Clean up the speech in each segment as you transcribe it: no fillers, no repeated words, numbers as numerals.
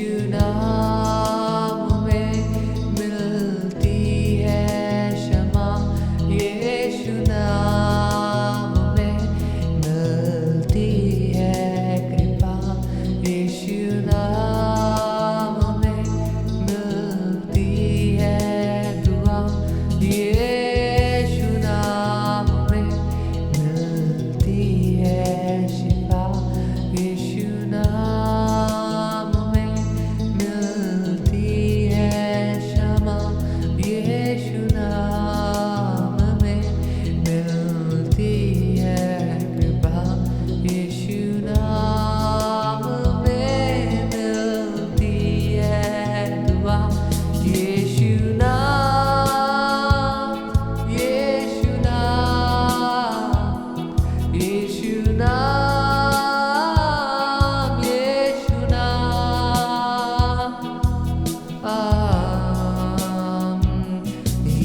यीशु नाम में मिलती है क्षमा, यीशु नाम में मिलती है कृपा, यीशु नाम में मिलती है दुआ, यीशु नाम में मिलती है शिफा, यीशु नाम में मिलती है क्षमा, यीशु नाम में मिलती है कृपा, यीशु नाम में मिलती है दुआ, यीशु नाम, यीशु नाम, यीशु नाम, यीशु नाम,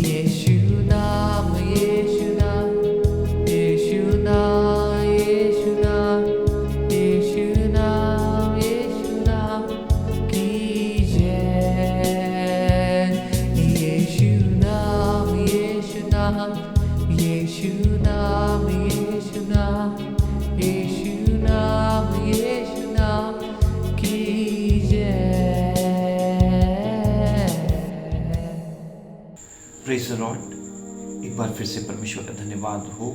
यीशु नाम, यीशु नाम, यीशु नाम, यीशु नाम, यीशु नाम, यीशु नाम की जय, यीशु नाम, यीशु नाम, यीशु नाम, यीशु नाम, यीशु नाम, यीशु नाम की जय। Praise the Lord. एक बार फिर से परमेश्वर का धन्यवाद हो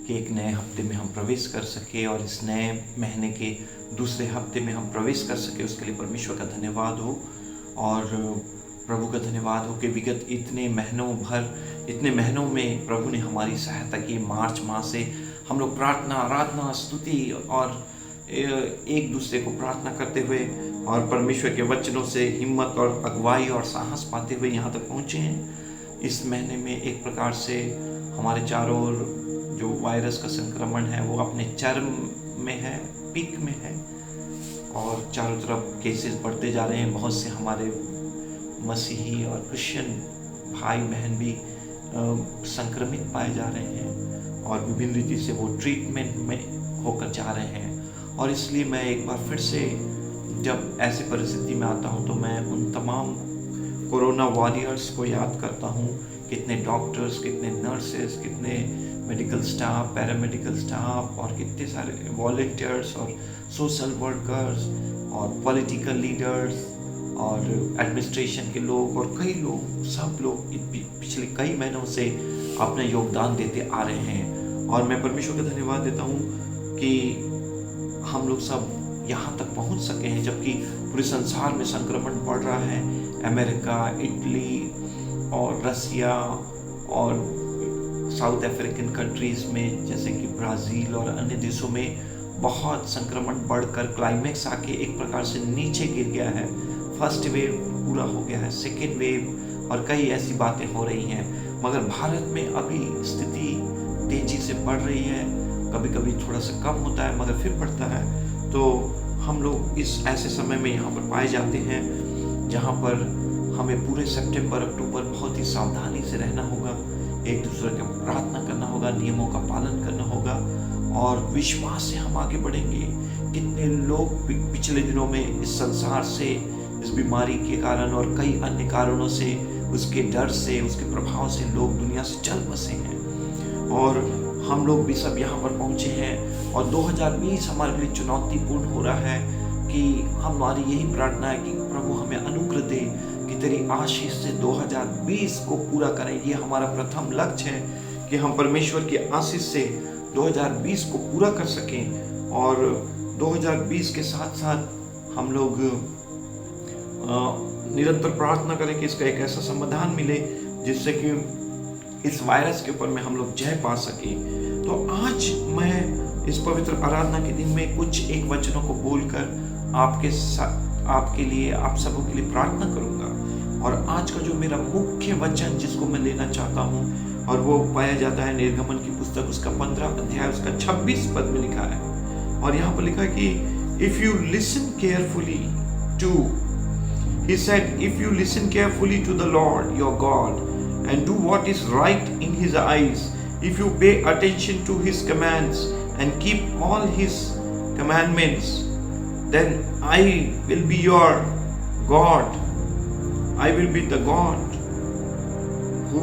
कि एक नए हफ्ते में हम प्रवेश कर सके और इस नए महीने के दूसरे हफ्ते में हम प्रवेश कर सके, उसके लिए परमेश्वर का धन्यवाद हो। और प्रभु का धन्यवाद हो कि विगत इतने महीनों में प्रभु ने हमारी सहायता की। मार्च माह से हम लोग प्रार्थना, आराधना, स्तुति और एक दूसरे को प्रार्थना करते हुए और परमेश्वर के वचनों से हिम्मत और अगुवाई और साहस पाते हुए यहाँ तक पहुँचे हैं। इस महीने में एक प्रकार से हमारे चारों ओर जो वायरस का संक्रमण है वो अपने चरम में है, पीक में है और चारों तरफ केसेस बढ़ते जा रहे हैं। बहुत से हमारे मसीही और क्रिश्चियन भाई बहन भी संक्रमित पाए जा रहे हैं और विभिन्न रीति से वो ट्रीटमेंट में होकर जा रहे हैं। और इसलिए मैं एक बार फिर से जब ऐसी परिस्थिति में आता हूँ तो मैं उन तमाम कोरोना वॉरियर्स को याद करता हूँ। कितने डॉक्टर्स, कितने नर्सेस, कितने मेडिकल स्टाफ, पैरामेडिकल स्टाफ और कितने सारे वॉलंटियर्स और सोशल वर्कर्स और पॉलिटिकल लीडर्स और एडमिनिस्ट्रेशन के लोग और कई लोग, सब लोग पिछले कई महीनों से अपना योगदान देते आ रहे हैं। और मैं परमेश्वर का धन्यवाद देता हूँ कि हम लोग सब यहाँ तक पहुँच सके हैं, जबकि पूरे संसार में संक्रमण बढ़ रहा है। अमेरिका, इटली और रसिया और साउथ अफ्रीकन कंट्रीज़ में जैसे कि ब्राज़ील और अन्य देशों में बहुत संक्रमण बढ़कर क्लाइमेक्स आके एक प्रकार से नीचे गिर गया है। फर्स्ट वेव पूरा हो गया है, सेकेंड वेव और कई ऐसी बातें हो रही हैं। मगर भारत में अभी स्थिति तेज़ी से बढ़ रही है, कभी कभी थोड़ा सा कम होता है मगर फिर बढ़ता है। तो हम लोग इस ऐसे समय में यहाँ पर पाए जाते हैं जहाँ पर हमें पूरे सितंबर, अक्टूबर बहुत ही सावधानी से रहना होगा, एक दूसरे का प्रार्थना करना होगा, नियमों का पालन करना होगा और विश्वास से हम आगे बढ़ेंगे। कितने लोग पिछले दिनों में इस संसार से, इस बीमारी के कारण और कई अन्य कारणों से, उसके डर से, उसके प्रभाव से लोग दुनिया से चल बसे हैं और हम लोग भी सब यहाँ पर पहुँचे हैं। और 2020 हमारे लिए चुनौतीपूर्ण हो रहा है कि हमारी यही प्रार्थना है कि प्रभु हमें अनुग्रह दे कि तेरी आशीष से 2020 को पूरा करें। ये हमारा प्रथम लक्ष्य है कि हम परमेश्वर की आशीष से 2020 को पूरा कर सकें और 2020 के साथ साथ हम लोग निरंतर प्रार्थना करें कि इसका एक ऐसा समाधान मिले जिससे कि इस वायरस के ऊपर में हम लोग जय पा सकें। तो आज मैं इस पवित्र आराधना के दिन में कुछ एक वचनों को बोलकर आपके लिए, आप सबों के लिए प्रार्थना करूंगा। और आज का जो मेरा मुख्य वचन जिसको मैं लेना चाहता हूं और वो पाया जाता है निर्गमन की पुस्तक, उसका 15 अध्याय, उसका 26 पद में लिखा है। और यहाँ पर लिखा है कि if you listen carefully to, he said, if you listen carefully to the Lord your God and do what is right in his eyes, if you pay attention to his commands and keep all his commandments, then I will be your God, I will be the God who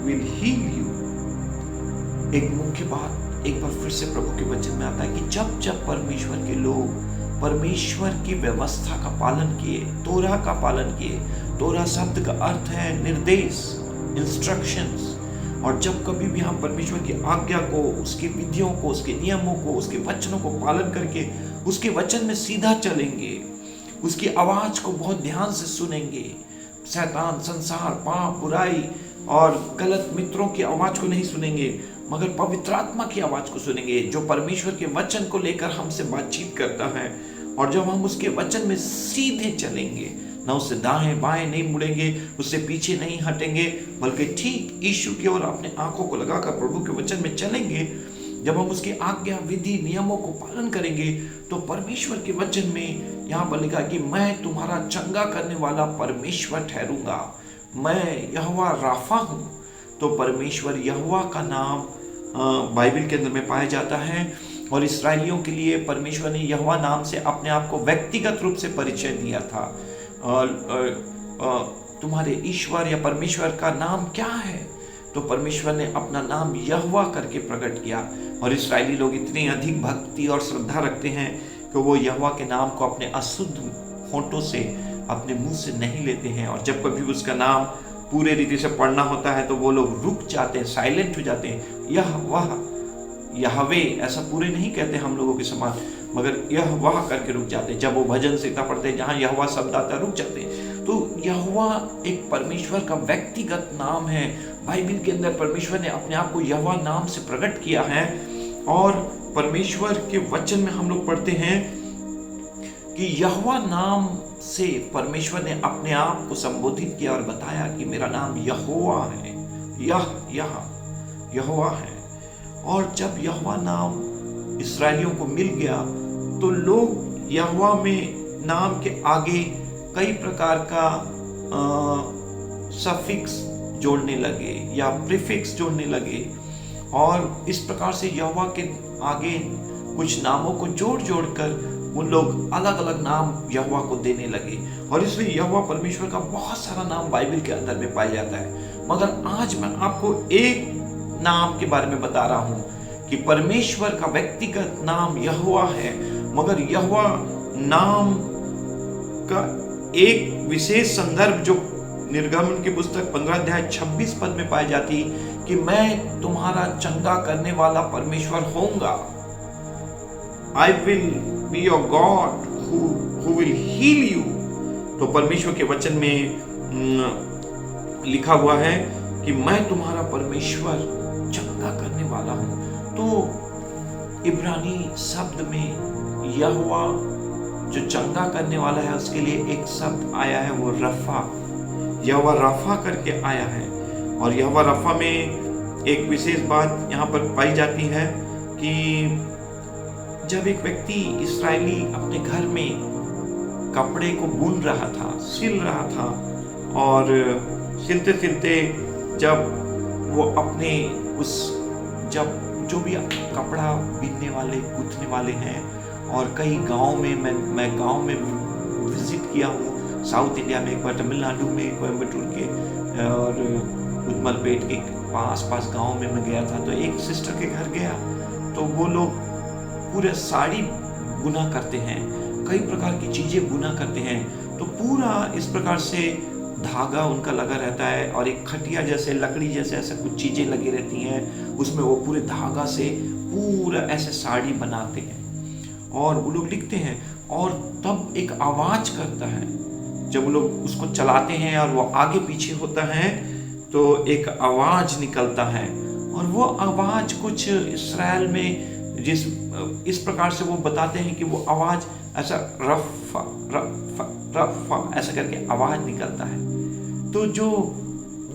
will heal you. एक मुख्य बात एक बार फिर से प्रभु के वचन में आता है कि जब जब परमेश्वर के लोग परमेश्वर की व्यवस्था का पालन किए, तोरा का पालन किए, तोरा शब्द का अर्थ है निर्देश, इंस्ट्रक्शंस, और जब कभी भी हम परमेश्वर की आज्ञा को, उसकी विधियों को, उसके नियमों को, उसके वचनों को पालन करके उसके वचन में सीधा चलेंगे, उसकी आवाज को बहुत ध्यान से सुनेंगे, शैतान, संसार, पाप, बुराई और गलत मित्रों की आवाज को नहीं सुनेंगे, मगर पवित्र आत्मा की आवाज को सुनेंगे जो परमेश्वर के वचन को लेकर हमसे बातचीत करता है। और जब हम उसके वचन में सीधे चलेंगे, ना उससे दाएं बाएं नहीं मुड़ेंगे, उससे पीछे नहीं हटेंगे, बल्कि ठीक यीशु की ओर अपने आंखों को लगाकर प्रभु के वचन में चलेंगे, जब हम उसकी आज्ञा, विधि, नियमों को पालन करेंगे, तो परमेश्वर के वचन में यहाँ पर लिखा कि मैं तुम्हारा चंगा करने वाला परमेश्वर ठहरूंगा, मैं यहोवा राफा हूँ। तो परमेश्वर यहोवा का नाम बाइबल के अंदर में पाया जाता है, और इस्राएलियों के लिए परमेश्वर ने यहोवा नाम से अपने आप को व्यक्तिगत रूप से परिचय दिया था। तुम्हारे ईश्वर या परमेश्वर का नाम क्या है? तो परमेश्वर ने अपना नाम यहोवा करके प्रकट किया, और इस्राएली लोग इतनी अधिक भक्ति और श्रद्धा रखते हैं कि वो यहोवा के नाम को अपने अशुद्ध होंठों से, अपने मुंह से नहीं लेते हैं, और जब कभी उसका नाम पूरे रीति से पढ़ना होता है तो वो लोग रुक जाते हैं, साइलेंट हो जाते हैं। यहवे ऐसा पूरे नहीं कहते हम लोगों के समान, मगर यहोवा करके रुक जाते हैं। जब वो भजन संहिता पढ़ते हैं जहाँ यहोवा शब्द आता है, रुक जाते हैं। तो यहोवा एक परमेश्वर का व्यक्तिगत नाम है। बाइबल के अंदर परमेश्वर ने अपने आप को यहोवा नाम से प्रकट किया है, और परमेश्वर के वचन में हम लोग पढ़ते हैं कि यहोवा नाम से परमेश्वर ने अपने आप को संबोधित किया और बताया कि मेरा नाम यहोवा है, यहोवा है। और जब यहोवा नाम इस्राएलियों को मिल गया तो लोग यहोवा में नाम के आगे कई प्रकार का सफिक्स जोड़ने लगे या प्रीफिक्स जोड़ने लगे, और इस प्रकार से यहोवा के आगे कुछ नामों को जोड़ कर उन लोग अलग अलग नाम यहोवा को देने लगे। और इसलिए यहोवा परमेश्वर का बहुत सारा नाम बाइबल के अंदर में पाया जाता है। मगर आज मैं आपको एक नाम के बारे में बता रहा हूं कि परमेश्वर का व्यक्तिगत नाम यहोवा है, मगर यहोवा नाम का एक विशेष संदर्भ जो निर्गमन की पुस्तक 15 अध्याय 26 पद में पाई जाती कि मैं तुम्हारा चंगा करने वाला परमेश्वर होऊंगा। I will be your God who will heal you। तो परमेश्वर के वचन में लिखा हुआ है कि मैं तुम्हारा परमेश्वर चंगा करने वाला हूं। तो इब्रानी शब्द में यहोवा जो चंगा करने वाला है उसके लिए एक शब्द आया है, वो रफा, यहोवा रफा करके आया है। और यहोवा रफा में एक विशेष बात यहाँ पर पाई जाती है कि जब एक व्यक्ति इस्राएली अपने घर में कपड़े को बुन रहा था, सिल रहा था, और सिलते सिलते जब वो अपने जब जो भी कपड़ा बीनने वाले, गूंथने वाले हैं, और कई गांव में मैं गांव में विजिट किया हूँ, साउथ इंडिया में एक बार, तमिलनाडु में, कोयम्बटूर के और उदमलपेट के आस-पास गांव में मैं गया था। तो एक सिस्टर के घर गया तो वो लोग पूरे साड़ी बुना करते हैं, कई प्रकार की चीजें बुना करते हैं। तो पूरा इस प्रकार से धागा उनका लगा रहता है, और एक खटिया जैसे, लकड़ी जैसे ऐसे कुछ चीजें लगी रहती हैं, उसमें वो पूरे धागा से पूरा ऐसे साड़ी बनाते हैं, और वो लोग लिखते हैं। और तब एक आवाज करता है, जब वो लोग उसको चलाते हैं और वो आगे पीछे होता है तो एक आवाज निकलता है, और वो आवाज कुछ इस्राएल में इस प्रकार से वो बताते हैं कि वो आवाज ऐसा रफ़ा रफ़ा रफ़ा ऐसा करके आवाज निकलता है। तो जो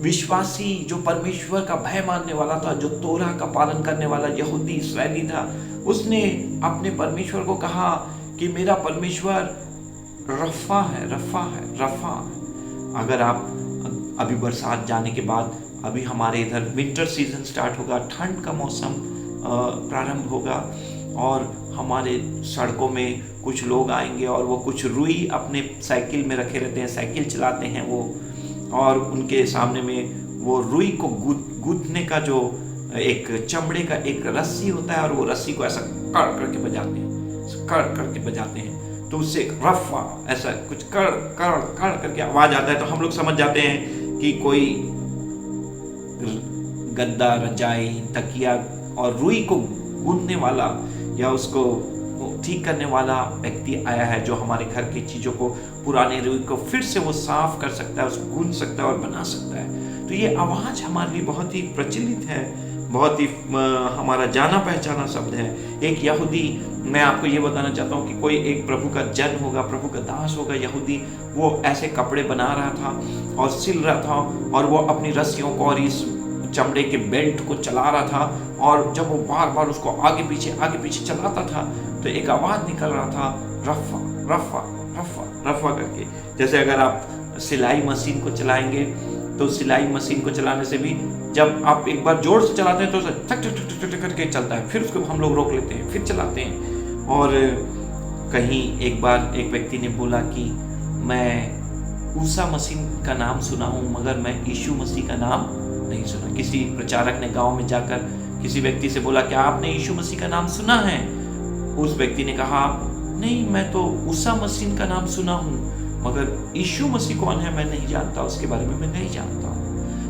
विश्वासी, जो परमेश्वर का भय मानने वाला था, जो तोरा का पालन करने वाला यहूदी इस्राएली था, उसने अपने परमेश्वर को कहा कि मेरा परमेश्वर रफ़ा है, रफ़ा है, रफ़ा। अगर आप अभी बरसात जाने के बाद, अभी हमारे इधर विंटर सीजन स्टार्ट होगा, ठंड का मौसम प्रारंभ होगा, और हमारे सड़कों में कुछ लोग आएंगे और वो कुछ रुई अपने साइकिल में रखे रहते हैं, साइकिल चलाते हैं वो, और उनके सामने में वो रुई को गूंथने का जो एक चमड़े का एक रस्सी होता है, और वो रस्सी को ऐसा कड़ करके बजाते हैं, कड़ करके बजाते हैं, तो उससे एक रफा ऐसा कुछ कड़ कड़ कड़ करके आवाज आता है। तो हम लोग समझ जाते हैं कि कोई गद्दा, रजाई, तकिया और रुई को गूंथने वाला या उसको ठीक करने वाला व्यक्ति आया है, जो हमारे घर की चीजों को, पुराने रुई को फिर से वो साफ कर सकता है, उसको गूंथ सकता है और बना सकता है। तो ये आवाज हमारे लिए बहुत ही प्रचलित है, बहुत ही हमारा जाना पहचाना शब्द है। एक यहूदी, मैं आपको ये बताना चाहता हूँ कि कोई एक प्रभु का जन होगा, प्रभु का दास होगा यहूदी, वो ऐसे कपड़े बना रहा था और सिल रहा था, और वो अपनी रस्सियों को और इस चमड़े के बेल्ट को चला रहा था, और जब वो बार बार उसको आगे पीछे चलाता था तो एक आवाज निकल रहा था, रफा रफा रफा रफा करके। जैसे अगर आप सिलाई मशीन को चलाएंगे तो सिलाई मशीन को चलाने से भी जब आप एक बार जोर से चलाते हैं तो ठक ठक ठक ठक करके चलता है, फिर उसको हम लोग रोक लेते हैं, फिर चलाते हैं। और कहीं एक बार एक व्यक्ति ने बोला कि मैं ऊषा मशीन का नाम सुना हूँ, मगर मैं यीशु मसीह का नाम नहीं सुना। किसी प्रचारक ने गांव में जाकर किसी व्यक्ति से बोला, क्या आपने यीशु मसीह का नाम सुना है? उस व्यक्ति ने कहा, नहीं, मैं तो ऊषा मशीन का नाम सुना हूँ, मगर यीशु मसीह कौन है मैं नहीं जानता, उसके बारे में मैं नहीं जानता।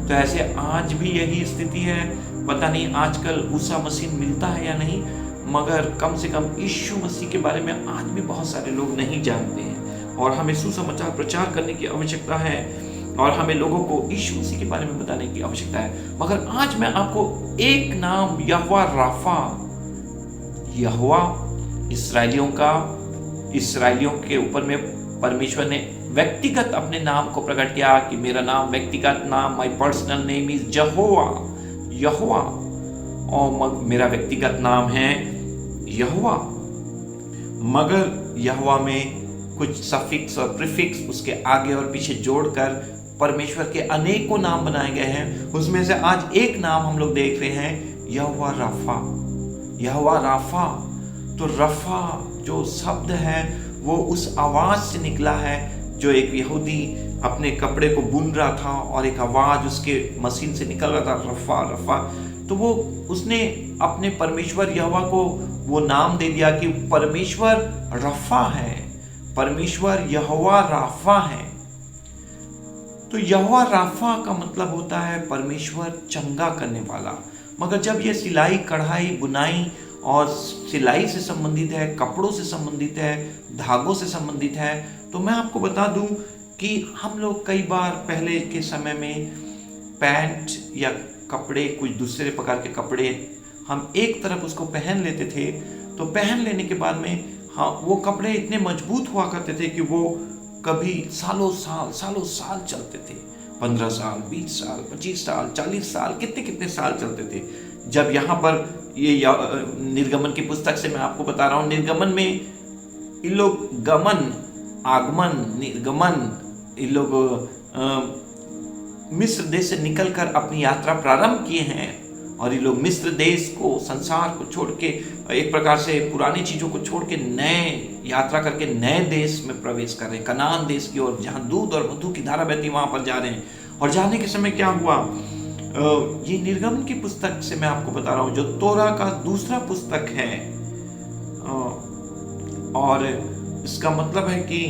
तो ऐसे आज भी यही स्थिति है। पता नहीं आजकल ऊषा मशीन मिलता है या नहीं, मगर कम से कम यीशु मसीह के बारे में आज भी बहुत सारे लोग नहीं जानते हैं, और हमें सुसमाचार प्रचार करने की आवश्यकता है, और हमें लोगों को यीशु मसीह के बारे में बताने की आवश्यकता है। मगर आज मैं आपको एक नाम यहोवा राफा, यहोवा इसराइलियों के ऊपर में परमेश्वर ने व्यक्तिगत अपने नाम को प्रकट किया कि मेरा नाम, व्यक्तिगत नाम, माय पर्सनल नेम इज यहोवा, और मेरा व्यक्तिगत नाम है यहोवा। मगर यहोवा में कुछ सफिक्स और प्रीफिक्स उसके आगे और पीछे जोड़कर परमेश्वर के अनेकों नाम बनाए गए हैं। उसमें से आज एक नाम हम लोग देख रहे हैं, यहोवा राफा। तो रफा जो शब्द है वो उस आवाज से निकला है जो एक यहूदी अपने कपड़े को बुन रहा था, और एक आवाज उसके मशीन से निकल रहा था, रफा। तो वो उसने अपने परमेश्वर यहोवा को वो नाम दे दिया कि परमेश्वर रफा है, परमेश्वर यहोवा राफा है। तो यहोवा राफा का मतलब होता है परमेश्वर चंगा करने वाला। मगर जब ये सिलाई, कढ़ाई, बुनाई और सिलाई से संबंधित है, कपड़ों से संबंधित है, धागों से संबंधित है, तो मैं आपको बता दूं कि हम लोग कई बार पहले के समय में पैंट या कपड़े, कुछ दूसरे प्रकार के कपड़े, हम एक तरफ उसको पहन लेते थे, तो पहन लेने के बाद में वो कपड़े इतने मजबूत हुआ करते थे कि वो कभी सालों साल चलते थे। 15 साल, 20 साल, 25 साल, 40 साल, कितने साल चलते थे। जब यहाँ पर ये निर्गमन की पुस्तक से मैं आपको बता रहा हूँ, निर्गमन में इन लोग गमन, आगमन, निर्गमन, इन लोग मिस्र देश से निकलकर अपनी यात्रा प्रारंभ किए हैं, और ये लोग मिस्र देश को, संसार को छोड़ के, एक प्रकार से पुरानी चीजों को छोड़ के नए यात्रा करके नए देश में प्रवेश कर रहे हैं, कनान देश की ओर, जहाँ दूध और मधु की धारा बहती, वहां पर जा रहे हैं। और जाने के समय क्या हुआ, ये निर्गमन की पुस्तक से मैं आपको बता रहा हूँ, जो तोरा का दूसरा पुस्तक है, और इसका मतलब है कि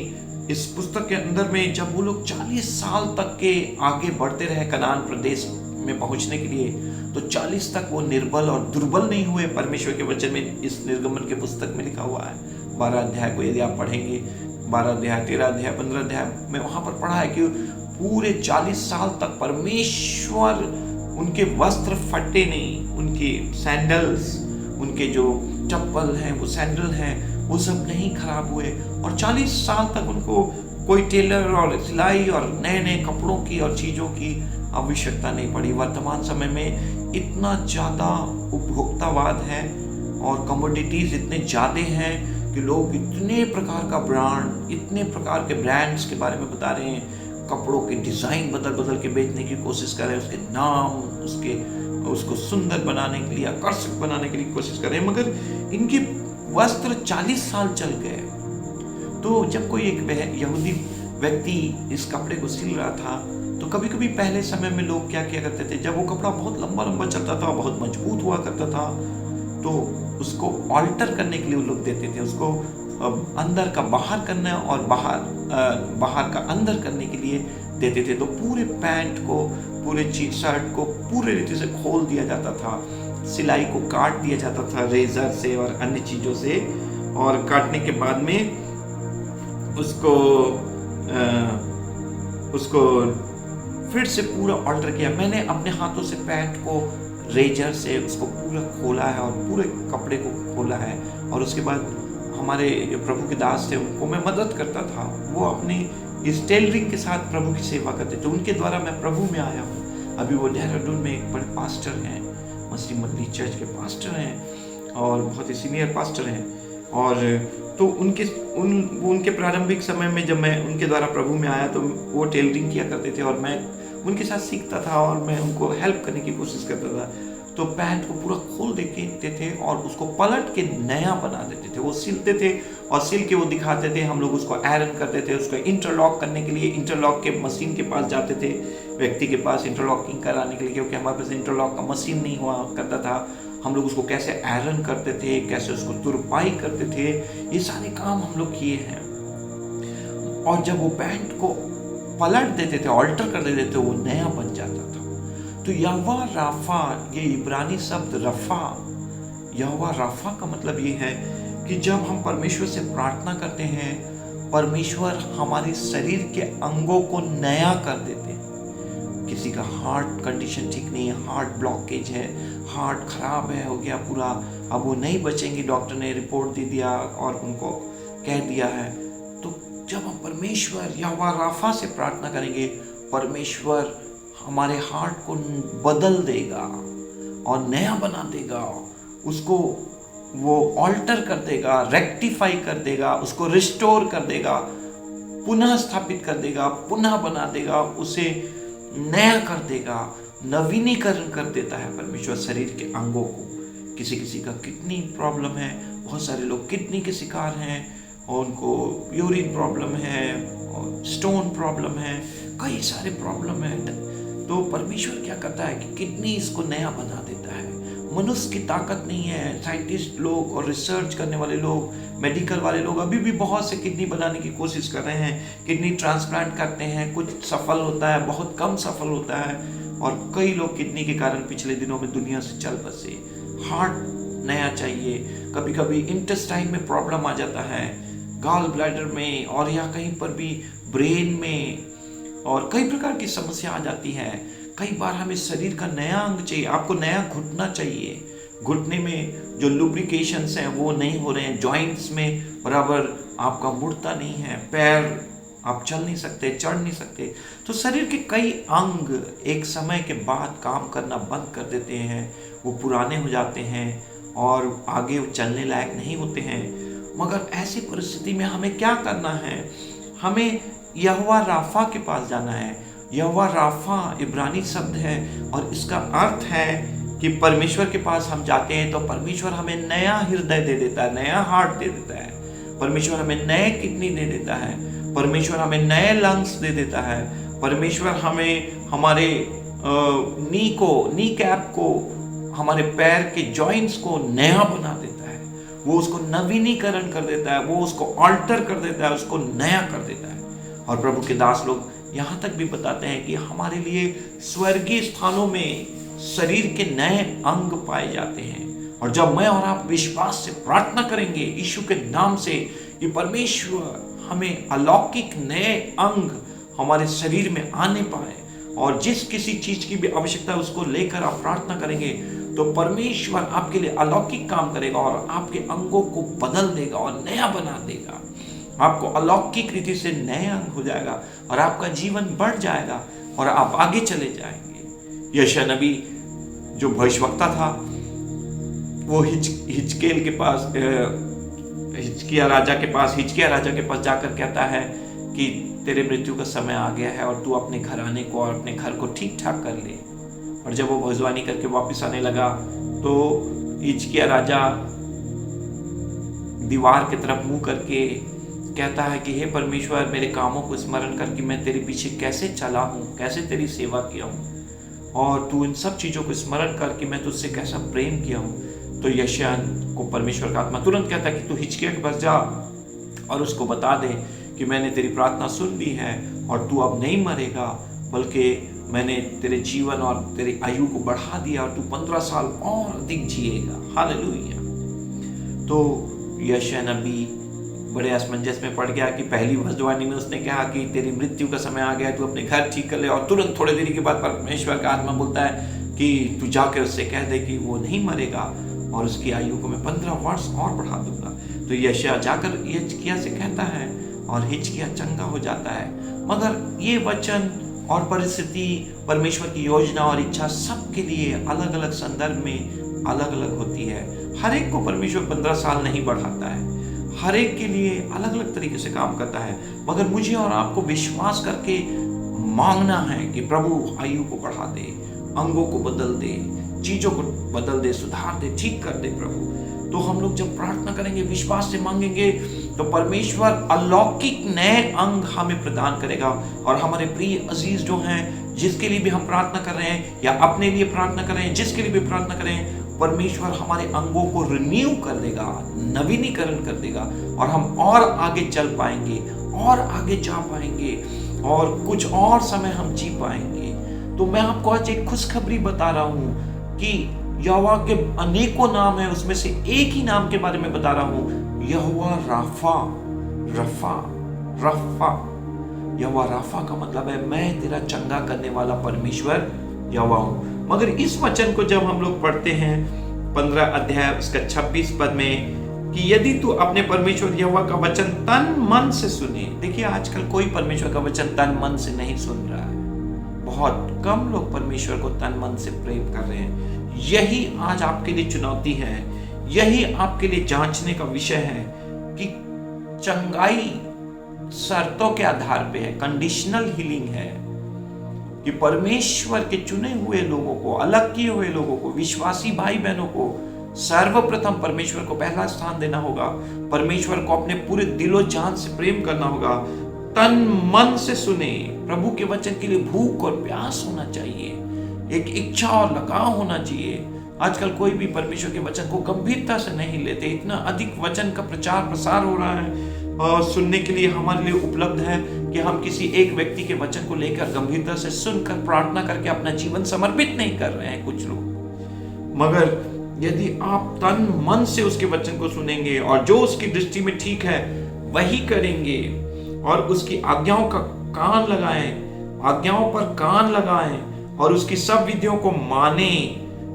इस पुस्तक के अंदर में जब वो लोग 40 साल तक के आगे बढ़ते रहे कनान प्रदेश में पहुंचने के लिए, तो 40 तक वो निर्बल और दुर्बल नहीं हुए। परमेश्वर के वचन में इस निर्गमन के पुस्तक में लिखा हुआ है, 12 अध्याय को यदि आप पढ़ेंगे, 12 अध्याय, 13 अध्याय, 15 अध्याय में वहां पर पढ़ा है कि पूरे 40 साल तक परमेश्वर, उनके वस्त्र फटे नहीं, उनके सैंडल्स, उनके जो चप्पल हैं, वो सैंडल हैं, वो सब नहीं खराब हुए, और 40 साल तक उनको कोई टेलर और सिलाई और नए नए कपड़ों की और चीज़ों की आवश्यकता नहीं पड़ी। वर्तमान समय में इतना ज़्यादा उपभोक्तावाद है और कमोडिटीज़ इतने ज़्यादा हैं कि लोग इतने प्रकार का ब्रांड, इतने प्रकार के ब्रांड्स के बारे में बता रहे हैं, कपड़ों के डिज़ाइन बदल के बेचने की कोशिश कर रहे हैं, उसके नाम, उसको सुंदर बनाने के लिए, आकर्षक बनाने के लिए कोशिश कर रहे हैं, मगर इनके वस्त्र 40 साल चल गए, तो जब कोई एक यहूदी व्यक्ति इस कपड़े को सिल रहा था, तो कभी कभी पहले समय में लोग क्या किया करते थे, जब वो कपड़ा बहुत लंबा लंबा चलता था, बहुत मजबूत हुआ करता था, तो उसको ऑल्टर करने के लिए वो लोग देते थे, उसको अंदर का बाहर करना और बाहर का अंदर करने के लिए देते थे। तो पूरे पैंट को, पूरे शर्ट को पूरे रीति से खोल दिया जाता था, सिलाई को काट दिया जाता था रेजर से और अन्य चीज़ों से, और काटने के बाद में उसको फिर से पूरा ऑल्टर किया। मैंने अपने हाथों से पैंट को रेजर से उसको पूरा खोला है और पूरे कपड़े को खोला है, और उसके बाद हमारे प्रभु के दास थे, उनको मैं मदद करता था। वो अपनी इस टेलरिंग के साथ प्रभु की सेवा करते थे, उनके द्वारा मैं प्रभु में आया हूँ। अभी वो देहरादून में एक बड़े पास्टर हैं, मसीह मंडी चर्च के पास्टर हैं और बहुत ही सीनियर पास्टर हैं। और तो उनके प्रारंभिक समय में जब मैं उनके द्वारा प्रभु में आया, तो वो टेलरिंग किया करते थे और मैं उनके साथ सीखता था और मैं उनको हेल्प करने की कोशिश करता था। तो पैंट को पूरा खोल देते थे और उसको पलट के नया बना देते थे। वो सिलते थे और सिल के वो दिखाते थे, हम लोग उसको आयरन करते थे। उसको इंटरलॉक करने के लिए इंटरलॉक के मशीन के पास जाते थे, व्यक्ति के पास इंटरलॉकिंग कराने के लिए, क्योंकि हमारे पास इंटरलॉक का मशीन नहीं हुआ करता था। हम लोग उसको कैसे आयरन करते थे, कैसे उसको तुरपाई करते थे, ये सारे काम हम लोग किए हैं। और जब वो पैंट को पलट देते थे, ऑल्टर कर देते थे, वो नया बन जाता था। तो यहोवा राफा, ये इब्रानी शब्द रफा, यहोवा राफा का मतलब ये है कि जब हम परमेश्वर से प्रार्थना करते हैं, परमेश्वर हमारे शरीर के अंगों को नया कर देते हैं। किसी का हार्ट कंडीशन ठीक नहीं है, हार्ट ब्लॉकेज है, हार्ट खराब है, हो गया पूरा, अब वो नहीं बचेंगे, डॉक्टर ने रिपोर्ट दे दिया और उनको कह दिया है। तो जब हम परमेश्वर यहोवा राफा से प्रार्थना करेंगे, परमेश्वर हमारे हार्ट को बदल देगा और नया बना देगा, उसको वो ऑल्टर कर देगा, रेक्टिफाई कर देगा, उसको रिस्टोर कर देगा, पुनः स्थापित कर देगा, पुनः बना देगा, उसे नया कर देगा, नवीनीकरण कर देता है परमेश्वर शरीर के अंगों को। किसी का किडनी प्रॉब्लम है, बहुत सारे लोग किडनी के शिकार हैं और उनको यूरिन प्रॉब्लम है और स्टोन प्रॉब्लम है, कई सारे प्रॉब्लम है। तो परमेश्वर क्या करता है कि किडनी इसको नया बना देता है। मनुष्य की ताकत नहीं है। साइंटिस्ट लोग और रिसर्च करने वाले लोग, मेडिकल वाले लोग अभी भी बहुत से किडनी बनाने की कोशिश कर रहे हैं, किडनी ट्रांसप्लांट करते हैं, कुछ सफल होता है, बहुत कम सफल होता है, और कई लोग किडनी के कारण पिछले दिनों में दुनिया से चल बसे। हार्ट नया चाहिए, कभी कभी इंटेस्टाइन में प्रॉब्लम आ जाता है, गॉल ब्लैडर में, और या कहीं पर भी ब्रेन में, और कई प्रकार की समस्या आ जाती है। कई बार हमें शरीर का नया अंग चाहिए। आपको नया घुटना चाहिए, घुटने में जो लुब्रिकेशंस हैं वो नहीं हो रहे हैं, जॉइंट्स में बराबर आपका मुड़ता नहीं है, पैर आप चल नहीं सकते, चढ़ नहीं सकते। तो शरीर के कई अंग एक समय के बाद काम करना बंद कर देते हैं, वो पुराने हो जाते हैं और आगे वो चलने लायक नहीं होते हैं। मगर ऐसी परिस्थिति में हमें क्या करना है? हमें यहोवा राफा के पास जाना है। यहोवा राफा इब्रानी शब्द है और इसका अर्थ है कि परमेश्वर के पास हम जाते हैं तो परमेश्वर हमें नया हृदय दे देता है, नया हार्ट दे देता है, परमेश्वर हमें नए किडनी दे देता है, परमेश्वर हमें नए लंग्स दे देता है, परमेश्वर हमें हमारे नी कैप को, हमारे पैर के जॉइंट्स को नया बना देता है, वो उसको नवीनीकरण कर देता है, वो उसको ऑल्टर कर देता है, उसको नया कर देता है। और प्रभु के दास लोग यहाँ तक भी बताते हैं कि हमारे लिए स्वर्गीय स्थानों में शरीर के नए अंग पाए जाते हैं। और जब मैं और आप विश्वास से प्रार्थना करेंगे यीशु के नाम से कि परमेश्वर हमें अलौकिक नए अंग हमारे शरीर में आने पाए, और जिस किसी चीज की भी आवश्यकता है उसको लेकर आप प्रार्थना करेंगे, तो परमेश्वर आपके लिए अलौकिक काम करेगा और आपके अंगों को बदल देगा और नया बना देगा। आपको अलौकिक रीति से नए अंग हो जाएगा और आपका जीवन बढ़ जाएगा और आप आगे चले जाएंगे। यशायाह नबी जो भविष्यवक्ता था, वो हिजकिय्याह के पास, हिजकिय्याह राजा के पास जाकर कहता है कि तेरे मृत्यु का समय आ गया है और तू अपने घराने को और अपने घर को ठीक ठाक कर ले। और जब वो भविष्यवाणी करके वापस आने लगा तो हिजकिय्याह राजा दीवार की तरफ मुंह करके कहता है कि हे परमेश्वर, मेरे कामों को स्मरण कर कि मैं तेरे पीछे कैसे चला हूँ, कैसे तेरी सेवा किया हूँ, और तू इन सब चीज़ों को स्मरण कर कि मैं तुझसे कैसा प्रेम किया हूँ। तो यशायाह को परमेश्वर का आत्मा तुरंत कहता है कि तू हिजकिय्याह के पास जा और उसको बता दे कि मैंने तेरी प्रार्थना सुन ली है और तू अब नहीं मरेगा, बल्कि मैंने तेरे जीवन और तेरी आयु को बढ़ा दिया और तू 15 साल और अधिक जिएगा। हालेलुया। तो यशायाह नबी बड़े असमंजस में पड़ गया कि पहली भविष्यवाणी में उसने कहा कि तेरी मृत्यु का समय आ गया, तू अपने घर ठीक कर ले, और तुरंत थोड़ी देरी के बाद परमेश्वर का आत्मा बोलता है कि तू जाकर उससे कह दे कि वो नहीं मरेगा और उसकी आयु को मैं 15 वर्ष और बढ़ा दूंगा। तो यशायाह जाकर हिजकिय्याह से कहता है और हिजकिय्याह चंगा हो जाता है। मगर ये वचन और परिस्थिति, परमेश्वर की योजना और इच्छा सबके लिए अलग अलग संदर्भ में अलग अलग होती है। हर एक को परमेश्वर 15 साल नहीं बढ़ाता है, हर एक के लिए अलग अलग तरीके से काम करता है। मगर मुझे और आपको विश्वास करके मांगना है कि प्रभु आयु को बढ़ा दे, अंगों को बदल दे, चीजों को बदल दे, सुधार दे, ठीक कर दे प्रभु। तो हम लोग जब प्रार्थना करेंगे, विश्वास से मांगेंगे, तो परमेश्वर अलौकिक नए अंग हमें प्रदान करेगा। और हमारे प्रिय अजीज जो हैं, जिसके लिए भी हम प्रार्थना कर रहे हैं या अपने लिए प्रार्थना कर रहे हैं, जिसके लिए भी प्रार्थना कर रहे हैं, परमेश्वर हमारे अंगों को रिन्यू कर देगा, नवीनीकरण कर देगा, और हम और आगे चल पाएंगे और आगे जा पाएंगे और कुछ और समय हम जी पाएंगे। तो मैं आपको आज एक खुशखबरी बता रहा हूं कि यहोवा के अनेकों नाम है, उसमें से एक ही नाम के बारे में बता रहा हूं, यहोवा राफा। रफा रफा यहोवा राफा का मतलब है मैं तेरा चंगा करने वाला परमेश्वर यहोवा हूं। मगर इस वचन को जब हम लोग पढ़ते हैं 15 अध्याय उसका 26 पद में कि यदि तू अपने परमेश्वर यहोवा का वचन तन मन से सुने। देखिए, आजकल कोई परमेश्वर का वचन तन मन से नहीं सुन रहा है। बहुत कम लोग परमेश्वर को तन मन से प्रेम कर रहे हैं। यही आज आपके लिए चुनौती है, यही आपके लिए जांचने का विषय है कि चंगाई शर्तों के आधार पे है, कंडीशनल हीलिंग है, कि परमेश्वर के चुने हुए लोगों को, अलग किए हुए लोगों को, विश्वासी भाई बहनों को सर्वप्रथम परमेश्वर को पहला स्थान देना होगा, परमेश्वर को अपने पूरे दिलो जान से प्रेम करना होगा, तन मन से सुने। प्रभु के वचन के लिए भूख और प्यास होना चाहिए, एक इच्छा और लगाव होना चाहिए। आजकल कोई भी परमेश्वर के वचन को गंभीरता से नहीं लेते। इतना अधिक वचन का प्रचार प्रसार हो रहा है और सुनने के लिए हमारे लिए उपलब्ध है कि हम किसी एक व्यक्ति के वचन को लेकर गंभीरता से सुनकर प्रार्थना करके अपना जीवन समर्पित नहीं कर रहे हैं कुछ लोग। मगर यदि आप तन मन से उसके वचन को सुनेंगे और जो उसकी दृष्टि में ठीक है वही करेंगे और उसकी आज्ञाओं का कान लगाएं, आज्ञाओं पर कान लगाएं और उसकी सब विधियों को माने,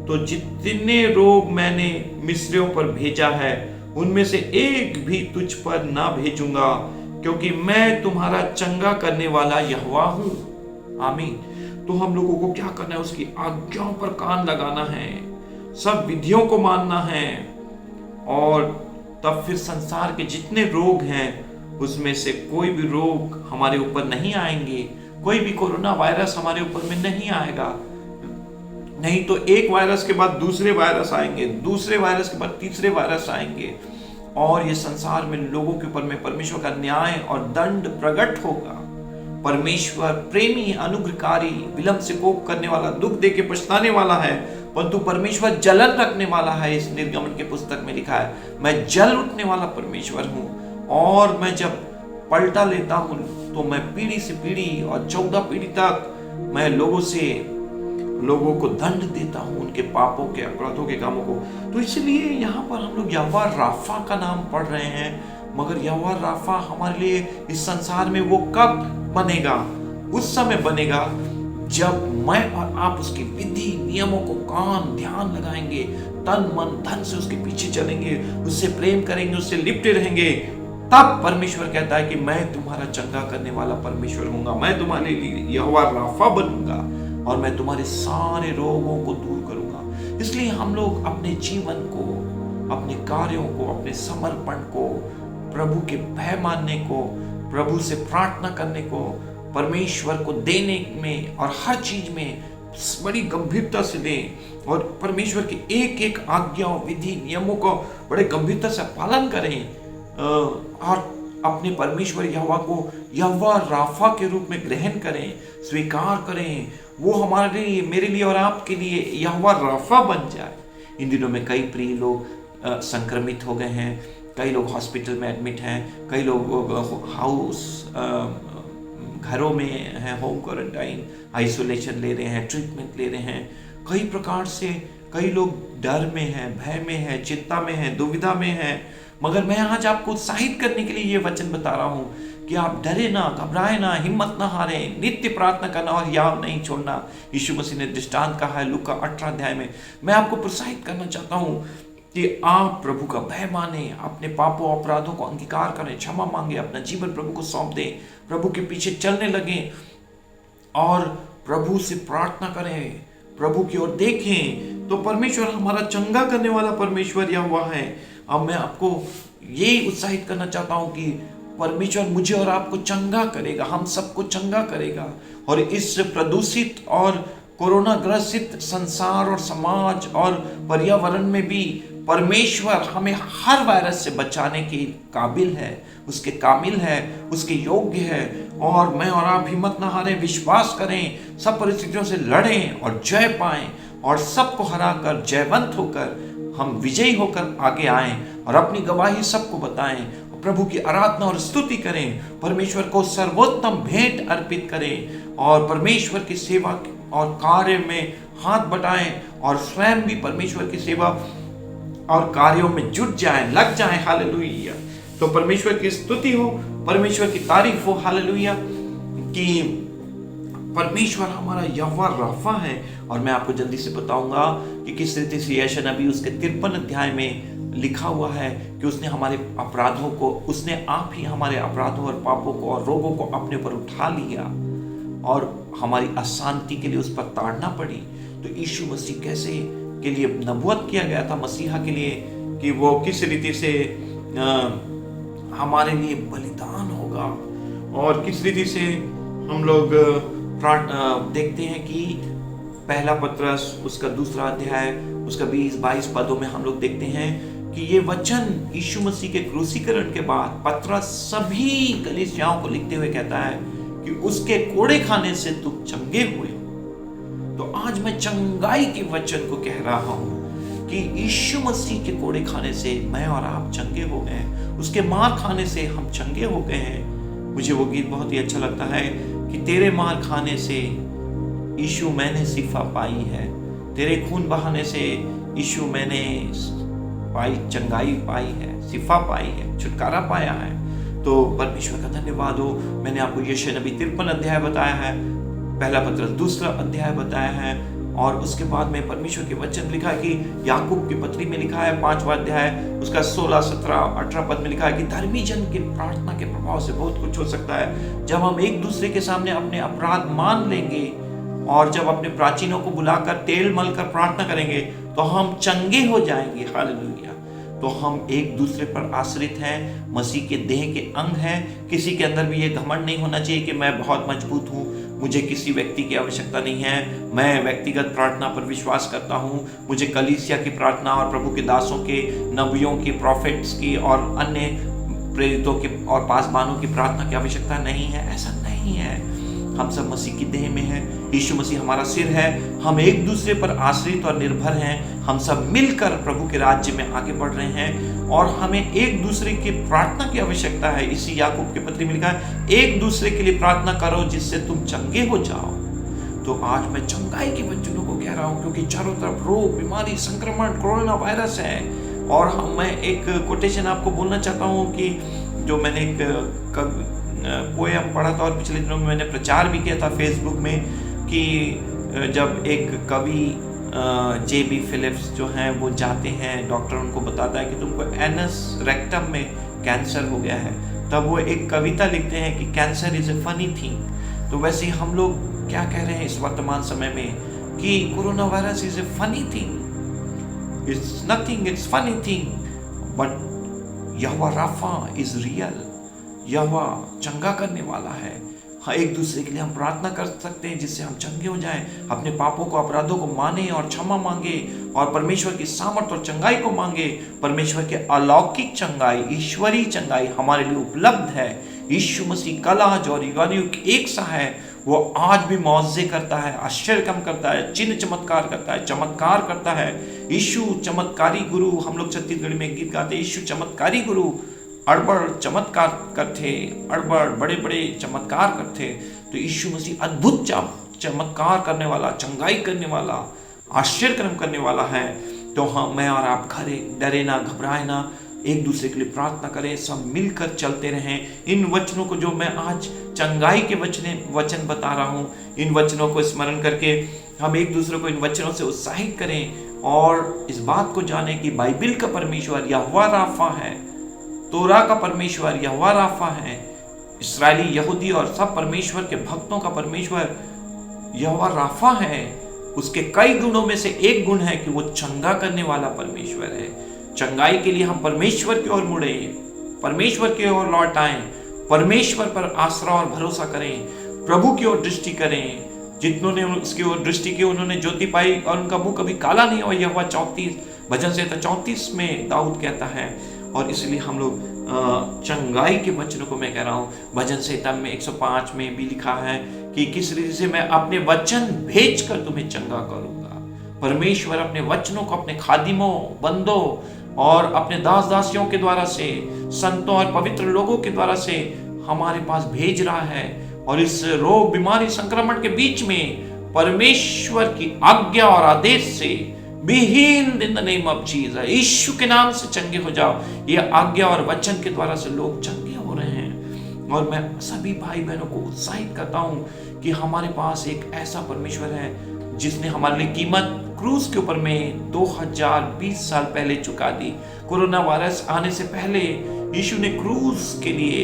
तो जितने रोग मैंने मिस्रियों पर भेजा है उनमें से एक भी तुझ पर ना भेजूंगा, क्योंकि मैं तुम्हारा चंगा करने वाला यहोवा हूं। आमीन। तो हम लोगों को क्या करना है? उसकी आज्ञाओं पर कान लगाना है, सब विधियों को मानना है, और तब फिर संसार के जितने रोग हैं उसमें से कोई भी रोग हमारे ऊपर नहीं आएंगे, कोई भी कोरोना वायरस हमारे ऊपर में नहीं आएगा। नहीं तो एक वायरस के बाद दूसरे वायरस आएंगे, दूसरे वायरस के बाद तीसरे वायरस आएंगे, और ये संसार में लोगों के ऊपर में परमेश्वर का न्याय और दंड प्रकट होगा। परमेश्वर प्रेमी, अनुग्रहकारी, विलंब से कोप करने वाला, दुख दे के पछताने वाला है, परंतु परमेश्वर जलन रखने वाला है। इस निर्गमन के पुस्तक में लिखा है, मैं जल उठने वाला परमेश्वर हूं, और मैं जब पलटा लेता हूं तो मैं पीढ़ी से पीढ़ी और 14 पीढ़ी तक मैं लोगों को दंड देता हूं, उनके पापों के, अपराधों के कामों को। तो इसलिए यहाँ पर हम लोग यहोवा राफा का नाम पढ़ रहे हैं। मगर यहोवा राफा हमारे लिए इस संसार में वो कब बनेगा? उस समय बनेगा जब मैं और आप उसकी विधि नियमों को कान ध्यान लगाएंगे, तन मन धन से उसके पीछे चलेंगे, उससे प्रेम करेंगे, उससे लिपटे रहेंगे। तब परमेश्वर कहता है कि मैं तुम्हारा चंगा करने वाला परमेश्वर हूँगा, मैं तुम्हारे लिए यहोवा राफा बनूंगा और मैं तुम्हारे सारे रोगों को दूर करूंगा। इसलिए हम लोग अपने जीवन को, अपने कार्यों को, अपने समर्पण को, प्रभु के भय मानने को, प्रभु से प्रार्थना करने को, परमेश्वर को देने में और हर चीज में बड़ी गंभीरता से दें, और परमेश्वर के एक एक आज्ञाओं, विधि, नियमों को बड़े गंभीरता से पालन करें। और अपने परमेश्वर यहोवा को यहोवा राफा के रूप में ग्रहण करें, स्वीकार करें। वो हमारे लिए, मेरे लिए और आपके लिए यहोवा राफा बन जाए। इन दिनों में कई प्रिय लोग संक्रमित हो गए हैं, कई लोग हॉस्पिटल में एडमिट हैं, कई लोग घरों में हैं, होम क्वारंटाइन, आइसोलेशन ले रहे हैं, ट्रीटमेंट ले रहे हैं। कई प्रकार से कई लोग डर में हैं, भय में हैं, चिंता में हैं, दुविधा में हैं। मगर मैं आज आपको उत्साहित करने के लिए ये वचन बता रहा हूँ कि आप डरे ना, घबराए ना, हिम्मत ना हारें, नित्य प्रार्थना करना और याद नहीं छोड़ना। यीशु मसीह ने दृष्टांत कहा है लूका 18 अध्याय में। मैं आपको प्रोत्साहित करना चाहता हूँ कि आप प्रभु का भय माने, अपने पापों अपराधों को अंगीकार करें, क्षमा मांगे, अपना जीवन प्रभु को सौंप दें, प्रभु के पीछे चलने लगें और प्रभु से प्रार्थना करें, प्रभु की ओर देखें। तो परमेश्वर हमारा चंगा करने वाला परमेश्वर यहोवा है। अब मैं आपको यही उत्साहित करना चाहता हूँ कि परमेश्वर मुझे और आपको चंगा करेगा, हम सबको चंगा करेगा। और इस प्रदूषित और कोरोना ग्रसित संसार और समाज और पर्यावरण में भी परमेश्वर हमें हर वायरस से बचाने के काबिल है, उसके कामिल है, उसके योग्य है। और मैं और आप हिम्मत ना हारें, विश्वास करें, सब परिस्थितियों से लड़ें और जय पाएं और सबको हराकर जयवंत होकर हम विजयी होकर आगे आएं और अपनी गवाही सबको बताएं, प्रभु की आराधना और स्तुति करें, परमेश्वर को सर्वोत्तम भेंट अर्पित करें और परमेश्वर की सेवा और कार्य में हाथ बटाएं और स्वयं भी परमेश्वर की सेवा और कार्यों में जुट जाएं, लग जाएं। हालेलुया। तो परमेश्वर की स्तुति हो, परमेश्वर की तारीफ हो। हालेलुया कि परमेश्वर हमारा यहोवा राफा है। और मैं आपको जल्दी से बताऊंगा कि किस रीति से यशायाह नबी उसके 53 अध्याय में लिखा हुआ है कि उसने हमारे अपराधों को, उसने आप ही हमारे अपराधों और पापों को और रोगों को अपने ऊपर उठा लिया और हमारी अशांति के लिए उस पर ताड़ना पड़ी। तो यीशु मसीह कैसे के लिए नबूवत किया गया था मसीहा के लिए कि वो किस रीति से हमारे लिए बलिदान होगा और किस रीति से हम लोग देखते हैं कि पहला पत्रस उसका 2 अध्याय उसका 20-22 पदों में हम लोग देखते हैं कि ये वचन यीशु मसीह के क्रूसीकरण के बाद पत्रस सभी कलीसियाओं को लिखते हुए कहता है कि उसके कोड़े खाने से तुम चंगे हुए। तो आज मैं चंगाई के वचन को कह रहा हूं कि यीशु मसीह के कोड़े खाने से मैं और आप चंगे हो गए, उसके मार खाने से हम चंगे हो गए हैं। मुझे वो गीत बहुत ही अच्छा लगता है कि तेरे मार खाने से यीशु मैंने शिफा पाई है, तेरे खून बहाने से यीशु मैंने चंगाई पाई है, शिफा पाई है, छुटकारा पाया है। तो परमेश्वर का धन्यवाद हो। मैंने आपको यशायाह नबी 53 अध्याय बताया है, पहला पत्रस 2 अध्याय बताया है और उसके बाद में परमेश्वर के वचन लिखा है कि याकूब की पत्री में लिखा है 5वां अध्याय उसका 16, 17, 18 पद में लिखा है कि धर्मी जन की प्रार्थना के प्रभाव से बहुत कुछ हो सकता है। जब हम एक दूसरे के सामने अपने अपराध मान लेंगे और जब अपने प्राचीनों को बुलाकर तेल मलकर प्रार्थना करेंगे तो हम चंगे हो जाएंगे। हालेलुया। तो हम एक दूसरे पर आश्रित हैं, मसीह के देह के अंग हैं। किसी के अंदर भी ये घमंड नहीं होना चाहिए कि मैं बहुत मजबूत हूँ, मुझे किसी व्यक्ति की आवश्यकता नहीं है, मैं व्यक्तिगत प्रार्थना पर विश्वास करता हूँ, मुझे कलीसिया की प्रार्थना और प्रभु के दासों के, नबियों की, प्रॉफिट्स की और अन्य प्रेरितों के और पासबानों की प्रार्थना की आवश्यकता नहीं है। ऐसा नहीं है। हम सब मसीह की देह में हैं, यीशु मसीह हमारा सिर है, हम एक दूसरे पर आश्रित और निर्भर हैं। हम सब मिलकर प्रभु के राज्य में आगे बढ़ रहे हैं और हमें एक दूसरे की प्रार्थना की आवश्यकता है। इसी याकूब के पत्री में लिखा है एक दूसरे के लिए प्रार्थना करो जिससे तुम चंगे हो जाओ। तो आज मैं चंगाई के वचनों को कह रहा हूँ क्योंकि चारों तरफ रोग, बीमारी, संक्रमण, कोरोना वायरस है। और मैं एक कोटेशन आपको बोलना चाहता हूँ कि जो मैंने एक पोएम पढ़ा था और पिछले दिनों में मैंने प्रचार भी किया था फेसबुक में कि जब एक कवि J.B. फिलिप्स जो हैं वो जाते हैं, डॉक्टर उनको बताता है कि तुमको एनस रेक्टम में कैंसर हो गया है, तब वो एक कविता लिखते हैं कि cancer is a funny thing. तो वैसे ही हम लोग क्या कह रहे हैं इस वर्तमान समय में कि corona virus is a funny thing, it's nothing, it's funny thing, but Jehovah Rapha is real. Jehovah चंगा करने वाला है। हाँ, एक दूसरे के लिए हम प्रार्थना कर सकते हैं जिससे हम चंगे हो जाएं, अपने पापों को, अपराधों को माने और क्षमा मांगे और परमेश्वर की सामर्थ और चंगाई को मांगे। परमेश्वर के अलौकिक चंगाई, ईश्वरीय चंगाई हमारे लिए उपलब्ध है। यीशु मसीह कल, आज और युगानुयुग एक सा है। वो आज भी मौजे करता है, आश्चर्य काम करता है, चिन्ह चमत्कार करता है, चमत्कार करता है। यीशु चमत्कारी गुरु, हम लोग छत्तीसगढ़ी में गीत गाते, यीशु चमत्कारी गुरु, अड़बड़ चमत्कार करते, अड़बड़ बड़े बड़े चमत्कार करते। तो यीशु मसीह अद्भुत चमत्कार करने वाला, चंगाई करने वाला, आश्चर्य कर्म करने वाला है। तो हम, मैं और आप डरे ना, घबराए ना, एक दूसरे के लिए प्रार्थना करें, सब मिलकर चलते रहें। इन वचनों को जो मैं आज चंगाई के वचन बता रहा हूँ, इन वचनों को स्मरण करके हम एक दूसरे को इन वचनों से उत्साहित करें और इस बात को जानें कि बाइबिल का परमेश्वर यहोवा राफा है, तोरा का परमेश्वर यहोवा राफा है, इस्राएली, यहूदी और सब परमेश्वर के भक्तों का परमेश्वर यहोवा राफा है। उसके कई गुणों में से एक गुण है कि वो चंगा करने वाला परमेश्वर है। चंगाई के लिए हम परमेश्वर की ओर मुड़े, परमेश्वर की ओर लौट आए, परमेश्वर पर आसरा और भरोसा करें, प्रभु की ओर दृष्टि करें। जितनों ने उसकी ओर दृष्टि की उन्होंने ज्योति पाई और उनका मुंह कभी काला नहीं हुआ। यहोवा 34 भजन संहिता 34 में दाऊद कहता है। और इसलिए हम लोग चंगाई के वचनों को मैं कह रहा हूँ, भजन संहिता में 105 में भी लिखा है कि किस रीति से मैं अपने वचन भेजकर तुम्हें चंगा करूंगा। परमेश्वर अपने वचनों को अपने खादिमों, बंदों और अपने दास दासियों के द्वारा से, संतों और पवित्र लोगों के द्वारा से हमारे पास भेज रहा है। और इस रोग, बीमारी, संक्रमण के बीच में परमेश्वर की आज्ञा और आदेश से be healed in the name of Jesus, यीशु के नाम से चंगे हो जाओ, ये आज्ञा और वचन के द्वारा से लोग चंगे हो रहे हैं। और मैं सभी भाई बहनों को उत्साहित करता हूँ कि हमारे पास एक ऐसा परमेश्वर है जिसने हमारे लिए कीमत क्रूस के ऊपर में 2020 साल पहले चुका दी। कोरोना वायरस आने से पहले यीशु ने क्रूस के लिए,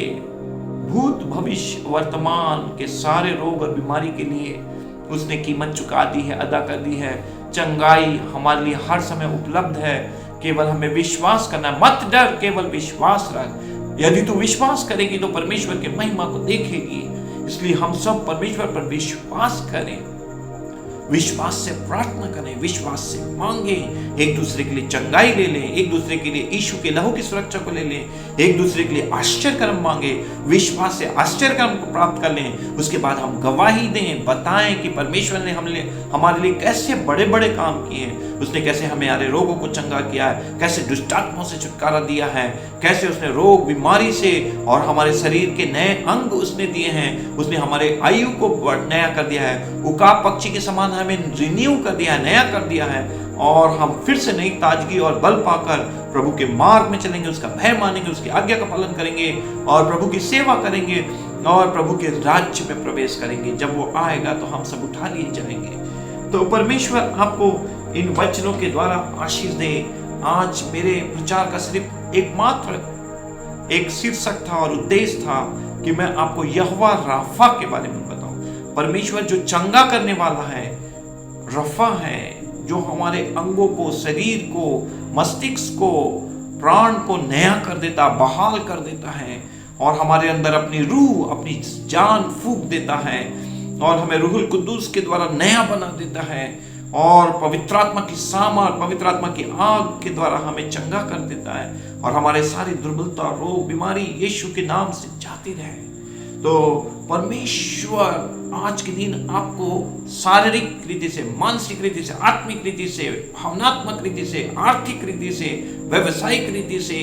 भूत, भविष्य, वर्तमान के सारे रोग और बीमारी के लिए उसने कीमत चुका दी है, अदा कर दी है। चंगाई हमारे लिए हर समय उपलब्ध है, केवल हमें विश्वास करना है। मत डर, केवल विश्वास रख। यदि तू विश्वास करेगी तो परमेश्वर के महिमा को देखेगी। इसलिए हम सब परमेश्वर पर विश्वास करें, विश्वास से प्रार्थना करें, विश्वास से मांगे, एक दूसरे के लिए चंगाई ले लें, एक दूसरे के लिए यीशु के लहू की सुरक्षा को ले लें, एक दूसरे के लिए आश्चर्य कर्म मांगे, विश्वास से आश्चर्य कर्म को प्राप्त कर लें। उसके बाद हम गवाही दें, बताएं कि परमेश्वर ने हमारे लिए कैसे बड़े बड़े काम किए हैं, उसने कैसे हमारे रोगों को चंगा किया है, कैसे दुष्टात्माओं से छुटकारा दिया है, कैसे उसने रोग, बीमारी से और हमारे शरीर के नए अंग उसने दिए हैं, उसने हमारे आयु को नया कर दिया है, उकाब पक्षी के समान हमें रिन्यू कर दिया है, नया कर दिया है। और हम फिर से नई ताजगी और बल पाकर प्रभु के मार्ग में चलेंगे, उसका भय मानेंगे, उसकी आज्ञा का पालन करेंगे और प्रभु की सेवा करेंगे और प्रभु के राज्य में प्रवेश करेंगे। जब वो आएगा तो हम सब उठा लिए जाएंगे। तो परमेश्वर आपको इन वचनों के द्वारा आशीष दे। आज मेरे प्रचार का सिर्फ एकमात्र एक शीर्षक था और उद्देश्य था कि मैं आपको यहोवा राफा के बारे में बताऊं। परमेश्वर जो चंगा करने वाला है, रफा है, जो हमारे अंगों को, शरीर को, मस्तिष्क को, प्राण को नया कर देता, बहाल कर देता है और हमारे अंदर अपनी रूह, अपनी जान फूंक देता है और हमें रूहुल कुद्दूस के द्वारा नया बना देता है और पवित्र आत्मा की सामर्थ, पवित्र आत्मा की आग के द्वारा हमें चंगा कर देता है और हमारे सारी दुर्बलता, रोग, बीमारी यीशु के नाम से जाती रहे। तो परमेश्वर आज के दिन आपको शारीरिक रीति से, मानसिक रीति से, आत्मिक रीति से, भावनात्मक रीति से, आर्थिक रीति से, व्यवसायिक रीति से,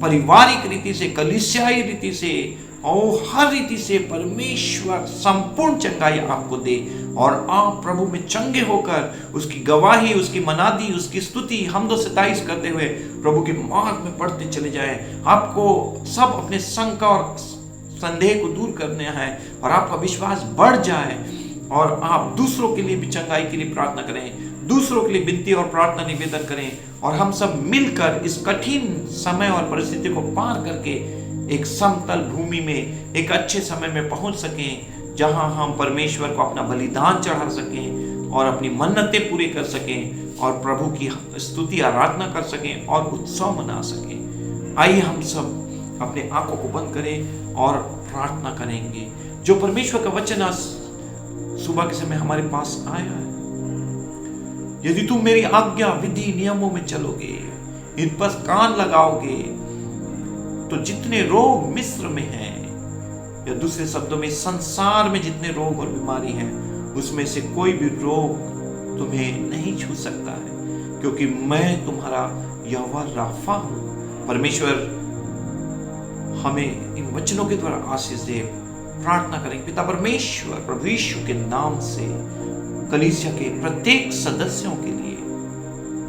पारिवारिक रीति से, कलीसियाई रीति से और हर रीति से परमेश्वर संपूर्ण चंगाई आपको दे और आप प्रभु में चंगे होकर उसकी गवाही, उसकी मनादी, उसकी स्तुति, हमदो सताइश करते हुए प्रभु के मार्ग में बढ़ते चले जाएं। आपको सब अपने शंका और संदेह को दूर करना है और आपका विश्वास बढ़ जाए और आप दूसरों के लिए भी चंगाई के लिए प्रार्थना करें, दूसरों के लिए विनती और प्रार्थना निवेदन करें और हम सब मिलकर इस कठिन समय और परिस्थिति को पार करके एक समतल भूमि में एक अच्छे समय में पहुंच सकें, जहां हम परमेश्वर को अपना बलिदान चढ़ा सकें और अपनी मन्नतें पूरी कर सकें और प्रभु की स्तुति आराधना कर सकें और उत्सव मना सकें। आइए हम सब अपने आंखों को बंद करें और प्रार्थना करेंगे। जो परमेश्वर का वचन आज सुबह के समय हमारे पास आया है, यदि तुम मेरी आज्ञा विधि नियमों में चलोगे, इन पर कान लगाओगे, तो जितने रोग मिस्र में हैं, या दूसरे शब्दों में संसार में जितने रोग और बीमारी हैं, उसमें से कोई भी रोग तुम्हें नहीं छू सकता है, क्योंकि मैं तुम्हारा यहोवा राफा हूं। परमेश्वर हमें इन वचनों के द्वारा आशीष दे। प्रार्थना करेंगे। पिता परमेश्वर, प्रभु यीशु के नाम से कलीसिया के प्रत्येक सदस्यों के लिए,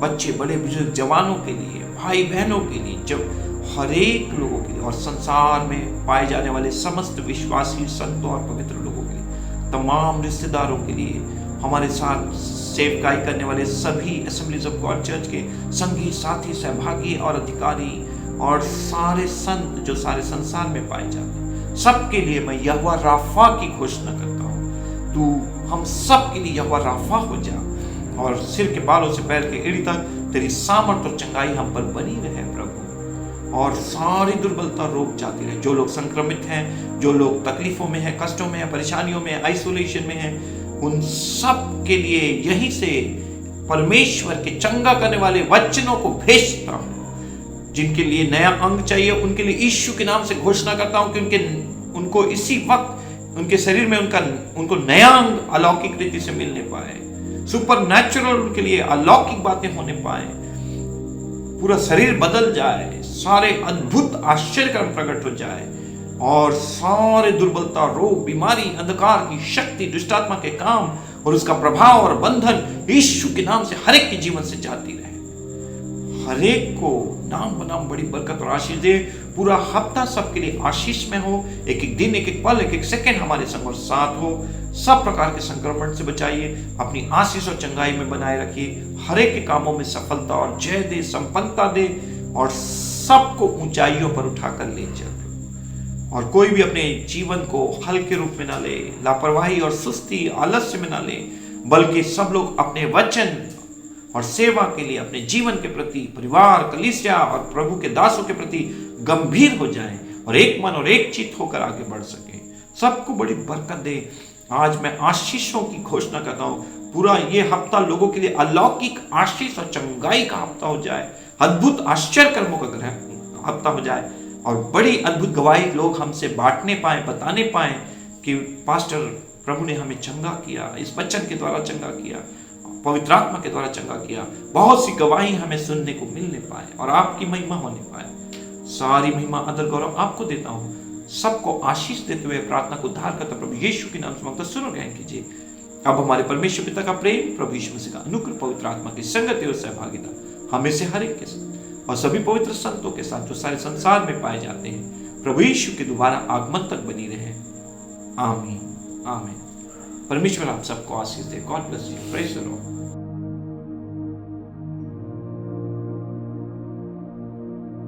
बच्चे, बड़े, बुजुर्ग, जवानों के लिए, भाई बहनों के लिए, जब हर एक लोगों के लिए, और संसार में पाए जाने वाले समस्त विश्वासी संतों और पवित्र लोगों के लिए, तमाम रिश्तेदारों के लिए, हमारे साथ सेवकाई करने वाले सभी असेंबलीज ऑफ गॉड चर्च के संगी, साथी, सहभागी और अधिकारी और सारे संत जो सारे संसार में पाए जाते हैं, सबके लिए मैं यहोवा राफा की घोषणा करता हूँ। तू हम सब के लिए यहोवा राफा हो जा, और सिर के बालों से पैर के एड़ी तक तेरी सामर्थ और चंगाई हम पर बनी रहे प्रभु, और सारी दुर्बलता रोक जाती रहे। जो लोग संक्रमित हैं, जो लोग तकलीफों में हैं, कष्टों में हैं, परेशानियों में हैं, आइसोलेशन में हैं, उन सब के लिए यहीं से परमेश्वर के चंगा करने वाले वचनों को भेजता हूं। जिनके लिए नया अंग चाहिए, उनके लिए यीशु के नाम से घोषणा करता हूं कि उनको इसी वक्त उनके शरीर में उनको नया अंग अलौकिक रीति से मिलने पाए, सुपर नेचुरल उनके लिए अलौकिक बातें होने पाए, पूरा शरीर बदल जाए, सारे अद्भुत आश्चर्यकर्म प्रकट हो जाए, और सारे दुर्बलता, रोग, बीमारी, अंधकार की शक्ति, दुष्टात्मा के काम और उसका प्रभाव और बंधन यीशु के नाम से हर एक के जीवन से जाती रहे। हर एक को नाम बनाम बड़ी बरकत और आशीष दे। पूरा हफ्ता सबके लिए आशीष में हो। एक एक दिन, एक एक पल, एक एक सेकंड हमारे संग और साथ हो। सब प्रकार के संक्रमण से बचाइए, अपनी आशीष और चंगाई में बनाए रखिए। हर एक के कामों में सफलता और जय दे, संपन्नता दे, और सबको ऊंचाइयों पर उठाकर ले चल। और कोई भी अपने जीवन को हल्के रूप में ना ले, लापरवाही और सुस्ती, आलस्य में ना ले, बल्कि सब लोग अपने वचन और सेवा के लिए, अपने जीवन के प्रति, परिवार, कलीसिया और प्रभु के दासों के प्रति गंभीर हो जाएं, और एक मन और एक चित्त होकर आगे बढ़ सके। सबको बड़ी बरकत दे। आज मैं आशीषों की घोषणा करता हूं। पूरा ये हफ्ता लोगों के लिए अलौकिक आशीष और चंगाई का हफ्ता हो जाए, अद्भुत आश्चर्य कर्मों का हफ्ता हो जाए, और बड़ी अद्भुत गवाही लोग हमसे बांटने पाए, बताने पाए कि पास्टर प्रभु ने हमें चंगा किया, इस वचन के द्वारा चंगा किया, पवित्र आत्मा के द्वारा चंगा किया। बहुत सी गवाही हमें सुनने को मिलने पाए, और आपकी महिमा होने पाए। सारी महिमा, आदर, गौरव आपको देता हूँ। सबको आशीष देते हुए प्रार्थना को उद्धार करता प्रभु यीशु के नाम से मांगता, सुनो ग्रहण कीजिए। अब हमारे परमेश्वर पिता का प्रेम, प्रभु यीशु मसीह का अनुग्रह, पवित्र आत्मा की संगति और सहभागिता हमें से हर एक के साथ और सभी पवित्र संतों के साथ जो सारे संसार में पाए जाते हैं, प्रभु यीशु के दोबारा आगमन तक बनी रहे। आमीन, आमीन। परमेश्वर आप सबको आशीष दे। God bless you. Praise the Lord.